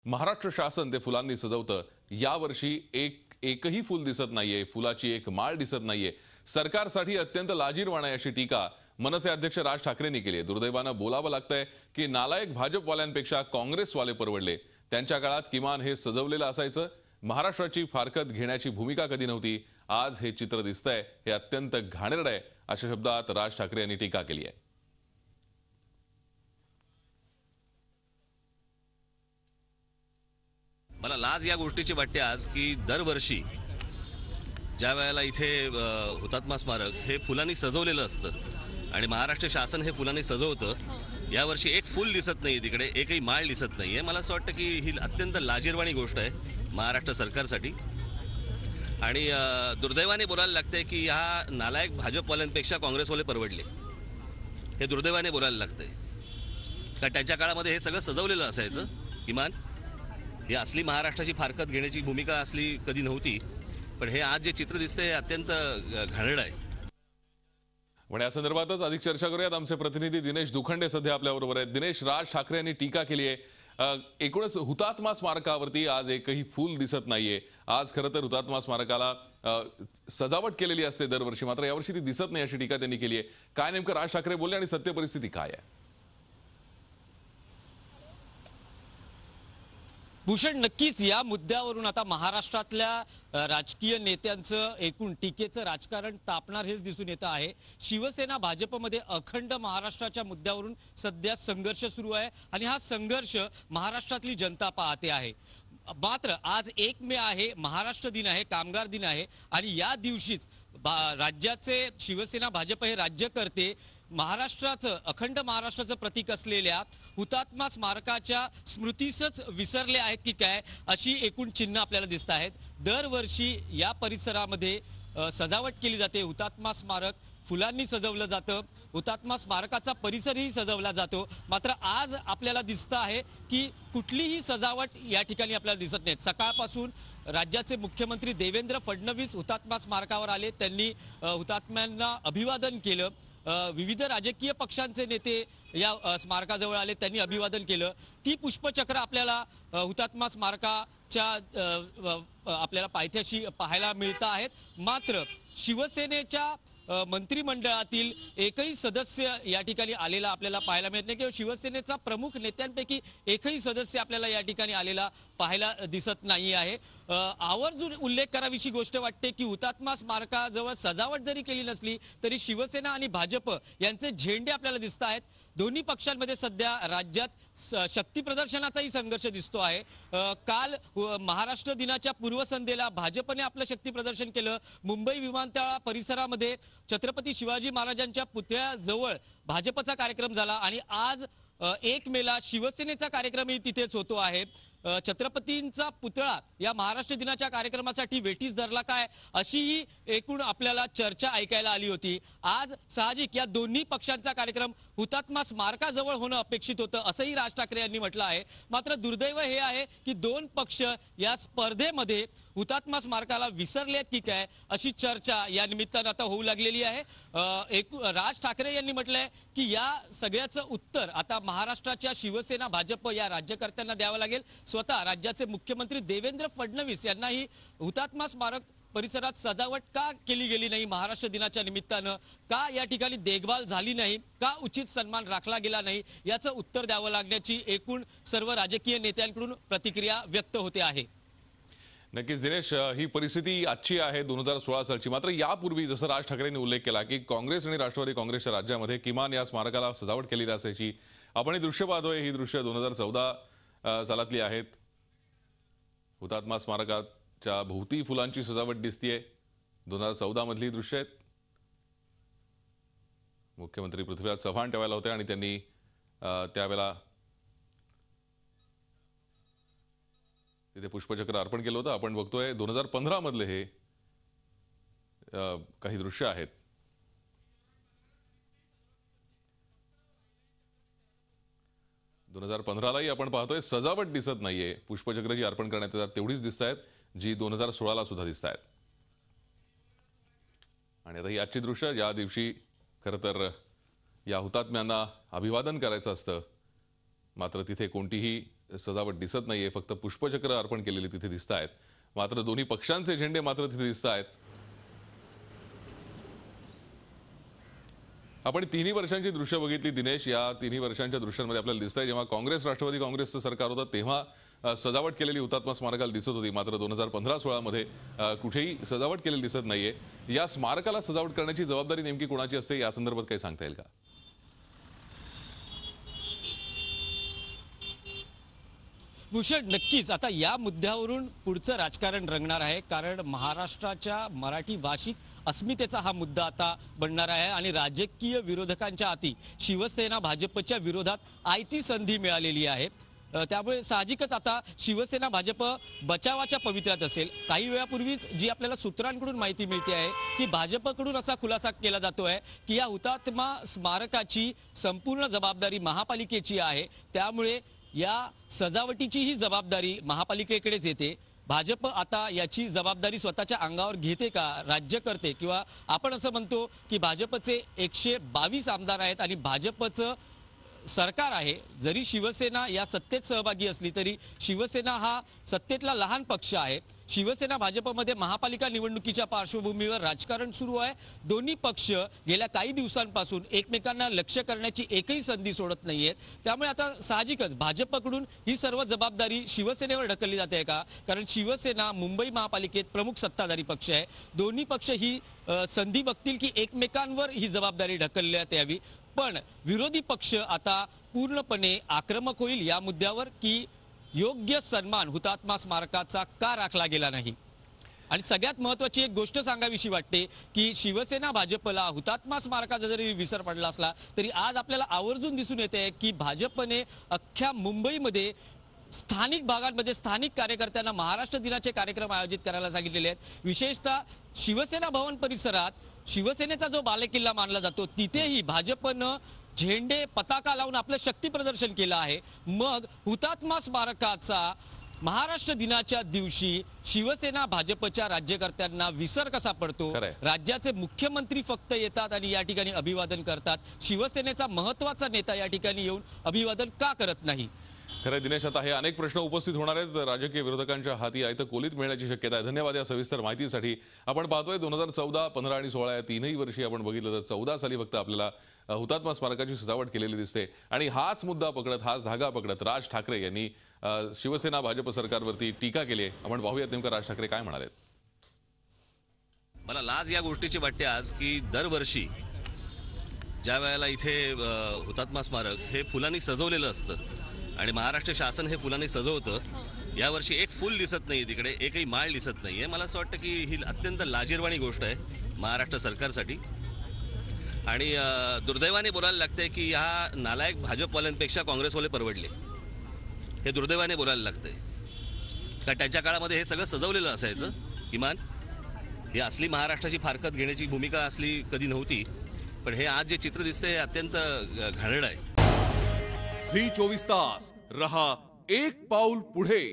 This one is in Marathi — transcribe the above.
महाराष्ट्र शासन ते फुलांनी सजवतं, यावर्षी एकही फुल दिसत नाहीये, फुलाची एक माळ दिसत नाहीये. सरकारसाठी अत्यंत लाजिरवाणं आहे अशी टीका मनसे अध्यक्ष राज ठाकरेंनी केली आहे. दुर्दैवानं बोलावं लागतंय की नालायक भाजपवाल्यांपेक्षा काँग्रेसवाले परवडले. त्यांच्या काळात किमान हे सजवलेलं असायचं. महाराष्ट्राची फारकत घेण्याची भूमिका कधी नव्हती. आज हे चित्र दिसतंय, हे अत्यंत घाणेरडं आहे अशा शब्दात राज ठाकरे यांनी टीका केली आहे. मला लाज या गोष्टीची वाटते आज की दरवर्षी ज्या वेळेला इथे हुतात्मा स्मारक हे फुलांनी सजवलेलं असतं आणि महाराष्ट्र शासन हे फुलांनी सजवतं, यावर्षी एक फुल दिसत नाही, तिकडे एकही माळ दिसत नाहीये. मला असं वाटतं की ही अत्यंत लाजिरवाणी गोष्ट आहे महाराष्ट्र सरकारसाठी आणि दुर्दैवाने बोलायला लागतंय की ह्या नालायक भाजपवाल्यांपेक्षा काँग्रेसवाले परवडले. हे दुर्दैवाने बोलायला लागतंय कारण त्यांच्या काळामध्ये हे सगळं सजवलेलं असायचं. किमान ही असली महाराष्ट्राची फारकत घेण्याची भूमिका असली कधी नव्हती. पण हे आज जे चित्र दिसतंय हे अत्यंत घाणेरडं आहे. पण या संदर्भातच अधिक चर्चा करूयात. आमचे प्रतिनिधी दिनेश दुखंडे सध्या आपल्याबरोबर आहेत. दिनेश, राज ठाकरे यांनी टीका केली आहे. एकूणच हुतात्मा स्मारकावरती आज एकही फूल दिसत नाहीये. आज खरं तर हुतात्मा स्मारकाला सजावट केलेली असते दरवर्षी, मात्र यावर्षी ती दिसत नाही अशी टीका त्यांनी केली आहे. काय नेमकं राज ठाकरे बोलले आणि सत्य परिस्थिती काय आहे? भूषण, नक्कीच या मुद्द्यावरून आता महाराष्ट्रातल्या राजकीय नेत्यांचं एकूण टीकेचं राजकारण तापणार हेच दिसून येतं आहे. शिवसेना भाजपमध्ये अखंड महाराष्ट्राच्या मुद्द्यावरून सध्या संघर्ष सुरू आहे आणि हा संघर्ष महाराष्ट्रातली जनता पाहते आहे. मात्र आज 1 मे आहे, महाराष्ट्र दिन आहे, कामगार दिन आहे आणि या दिवशीच राज्याचे शिवसेना भाजप हे राज्यकर्ते महाराष्ट्राचं, अखंड महाराष्ट्राचं प्रतीक असलेल्या हुतात्मा स्मारकाच्या स्मृतीसच विसरले आहेत की काय, अशी एकूण चिन्ह आपल्याला दिसत आहेत. दरवर्षी या परिसरामध्ये सजावट केली जाते. हुतात्मा स्मारक फुलांनी सजवलं जातं, हुतात्मा स्मारकाचा परिसरही सजवला जातो. मात्र आज आपल्याला दिसतं आहे की कुठलीही सजावट या ठिकाणी आपल्याला दिसत नाही. सकाळपासून राज्याचे मुख्यमंत्री देवेंद्र फडणवीस हुतात्मा स्मारकावर आले, त्यांनी हुतात्म्यांना अभिवादन केलं. विविध राजकीय पक्षांचे नेते या स्मारकाजवळ आले, त्यांनी अभिवादन केलं. ती पुष्पचक्र आपल्याला हुतात्मा स्मारकाच्या आपल्याला पायथ्याशी पाहायला मिळत आहेत. मात्र शिवसेनेच्या मंत्रिमंडळातील एकही सदस्य या ठिकाणी आलेला आपल्याला पाहायला मिळत नाही किंवा शिवसेनेचा प्रमुख नेत्यांपैकी एकही सदस्य आपल्याला या ठिकाणी आलेला पाहायला दिसत नाही आहे. आवर्जून उल्लेख करावीशी गोष्ट वाटते की हुतात्मा स्मारकाजवळ सजावट जरी केली नसली तरी शिवसेना आणि भाजप यांचे झेंडे आपल्याला दिसत आहेत. दोन्ही पक्षांमध्ये सध्या राज्यात शक्ती प्रदर्शनाचाही संघर्ष दिसतो आहे. काल महाराष्ट्र दिनाच्या पूर्वसंध्येला भाजपने आपलं शक्ती प्रदर्शन केलं. मुंबई विमानतळ परिसरामध्ये छत्रपती शिवाजी महाराजांच्या पुतळ्याजवळ भाजपचा कार्यक्रम झाला आणि आज 1 मेला शिवसेनेचा कार्यक्रमही तिथेच होतो आहे. छत्रपतींचा पुतळा या महाराष्ट्र दिनाच्या कार्यक्रमासाठी वेठीस धरला काय, अशीही एकूण आपल्याला चर्चा ऐकायला आली होती. आज साहजिक या दोन्ही पक्षांचा कार्यक्रम हुतात्मा स्मारकाजवळ होणं अपेक्षित होतं असंही राज ठाकरे यांनी म्हटलं आहे. मात्र दुर्दैव हे आहे की दोन पक्ष या स्पर्धेमध्ये हुतात्मा स्मारकाला विसरलेत की काय, अशी चर्चा या निमित्तानं आता होऊ लागलेली आहे. राज ठाकरे यांनी म्हटलंय की या सगळ्याचं उत्तर आता महाराष्ट्राच्या शिवसेना भाजप या राज्यकर्त्यांना द्यावं लागेल. स्वतः राज्याचे मुख्यमंत्री देवेंद्र फडणवीस यांनाही हुतात्मा स्मारक परिसरात सजावट का केली गेली नाही, महाराष्ट्र दिनाच्या निमित्तानं का या ठिकाणी देखभाल झाली नाही, का उचित सन्मान राखला गेला नाही, याचं उत्तर द्यावं लागण्याची एकूण सर्व राजकीय नेत्यांकडून प्रतिक्रिया व्यक्त होते आहे. नक्कीच दिनेश, ही परिस्थिती आजची आहे 2016 सालची. मात्र यापूर्वी जसं राज ठाकरेंनी उल्लेख केला की काँग्रेस आणि राष्ट्रवादी काँग्रेसच्या राज्यामध्ये किमान या स्मारकाला सजावट केलेली असायची. आपण ही दृश्य पाहतोय, ही दृश्य 2014 सालातली आहेत. हुतात्मा स्मारकाच्या भोवती फुलांची सजावट दिसतीये. 2014 मधली दृश्य आहेत. मुख्यमंत्री पृथ्वीराज चव्हाण त्यावेळेला होते आणि त्यांनी त्यावेळेला तिथे पुष्पचक्र अर्पण केलं होतं. आपण बघतोय 2015 मधले हे काही दृश्य आहेत. लाही आपण पाहतोय सजावट दिसत नाहीये. पुष्पचक्र जी अर्पण करण्यात येतात तेवढीच दिसत आहेत जी 2016 सुद्धा दिसत आहेत. आणि आता ही आजची दृश्य, या दिवशी खरं तर या हुतात्म्यांना अभिवादन करायचं असतं, मात्र तिथे कोणतीही सजावट दिसत नाहीये, फक्त पुष्पचक्र अर्पण केलेली तिथे दिसत आहेत. मात्र दोन्ही पक्षांचे झेंडे मात्र तिथे दिसत आहेत. आपण तिन्ही वर्षांची दृश्य बघितली दिनेश. या तिन्ही वर्षांच्या दृश्यांमध्ये आपल्याला दिसतंय जेव्हा काँग्रेस राष्ट्रवादी काँग्रेसचं सरकार होतं तेव्हा सजावट केलेली हुतात्मा स्मारकाला दिसत होती. मात्र 2015-16 मध्ये कुठेही सजावट केलेली दिसत नाहीये. या स्मारकाला सजावट करण्याची जबाबदारी नेमकी कोणाची असते या संदर्भात काही सांगता येईल का? भूषण, नक्कीच आता या मुद्द्यावरून पुढचं राजकारण रंगणार आहे. कारण महाराष्ट्राच्या मराठी भाषिक अस्मितेचा हा मुद्दा आता बनणार आहे आणि राजकीय विरोधकांच्या हाती शिवसेना भाजपच्या विरोधात आयती संधी मिळालेली आहे. त्यामुळे साहजिकच आता शिवसेना भाजप बचावाच्या पवित्र्यात असेल. काही वेळापूर्वीच जी आपल्याला सूत्रांकडून माहिती मिळते आहे की भाजपकडून असा खुलासा केला जातोय की या हुतात्मा स्मारकाची संपूर्ण जबाबदारी महापालिकेची आहे. त्यामुळे या सजावटीची ही जबाबदारी महापालिकेकडेच येते. भाजप आता याची जबाबदारी स्वतःच्या अंगावर घेते का, राज्य करते, किंवा आपण असं म्हणतो की भाजपचे 122 आमदार आहेत आणि भाजपचं सरकार आहे. जरी शिवसेना या सत्तेत सहभागी असली तरी शिवसेना हा सत्तेतला लहान पक्ष आहे. शिवसेना भाजपमध्ये महापालिका निवडणुकीच्या पार्श्वभूमीवर राजकारण सुरू आहे. दोन्ही पक्ष गेल्या काही दिवसांपासून एकमेकांना लक्ष्य करण्याची एकही संधी सोडत नाहीयेत. त्यामुळे आता साहजिकच भाजपकडून ही सर्व जबाबदारी शिवसेनेवर ढकलली जाते का? कारण शिवसेना मुंबई महापालिकेत प्रमुख सत्ताधारी पक्ष आहे. दोन्ही पक्ष ही संधी बघतील की एकमेकांवर ही जबाबदारी ढकलण्यात यावी. पण विरोधी पक्ष आता पूर्णपणे आक्रमक होईल या मुद्द्यावर की योग्य सन्मान हुतात्मा स्मारकाचा का राखला गेला नाही. आणि सगळ्यात महत्वाची एक गोष्ट सांगावीशी वाटते की शिवसेना भाजपला हुतात्मा स्मारकाचा जरी विसर पडला असला तरी आज आपल्याला आवर्जून दिसून येते की भाजपने अख्ख्या मुंबईमध्ये स्थानिक भागांमध्ये स्थानिक कार्यकर्त्यांना महाराष्ट्र दिनाचे कार्यक्रम आयोजित करायला सांगितलेले आहेत. विशेषतः शिवसेना भवन परिसरात शिवसेनेचा जो बालेकिल्ला मानला जातो तिथेही भाजपनं झेंडे पताका लावून आपलं शक्ती प्रदर्शन केलं आहे. मग हुतात्मा स्मारकाचा महाराष्ट्र दिनाच्या दिवशी शिवसेना भाजपच्या राज्यकर्त्यांना विसर कसा पडतो? राज्याचे मुख्यमंत्री फक्त येतात आणि या ठिकाणी अभिवादन करतात. शिवसेनेचा महत्वाचा नेता या ठिकाणी येऊन अभिवादन का करत नाही? खरं दिनेश, आता हे अनेक प्रश्न उपस्थित होणार आहेत. राजकीय विरोधकांच्या हाती आयतं कोलीत मिळण्याची शक्यता आहे. धन्यवाद या सविस्तर माहितीसाठी. आपण पाहतोय 2014, 15 आणि 16 या तीनही वर्षी आपण बघितलं तर 14 साली फक्त आपल्याला हुतात्मा स्मारकाची सजावट केलेली दिसते. आणि हाच मुद्दा पकडत, हाच धागा पकडत राज ठाकरे यांनी शिवसेना भाजप सरकारवरती टीका केली आहे. आपण पाहूयात नेमकं राज ठाकरे काय म्हणाले. मला लाज या गोष्टीची वाटते आज की दरवर्षी ज्या वेळेला इथे हुतात्मा स्मारक हे फुलांनी सजवलेलं असतं आणि महाराष्ट्र शासन हे फुलांनी सजवतं, यावर्षी एक फुल दिसत नाही, तिकडे एकही माळ दिसत नाहीये. मला असं वाटतं की ही अत्यंत लाजिरवाणी गोष्ट आहे महाराष्ट्र सरकारसाठी. आणि दुर्दैवाने बोलायला लागतंय की ह्या नालायक भाजपवाल्यांपेक्षा काँग्रेसवाले परवडले. हे दुर्दैवाने बोलायला लागतंय कारण त्यांच्या काळामध्ये हे सगळं सजवलेलं असायचं. किमान ही असली महाराष्ट्राची फारकत घेण्याची भूमिका असली कधी नव्हती. पण हे आज जे चित्र दिसतंय हे अत्यंत घाणेरडं आहे. झी 24 तास रहा एक पाऊल पुढे.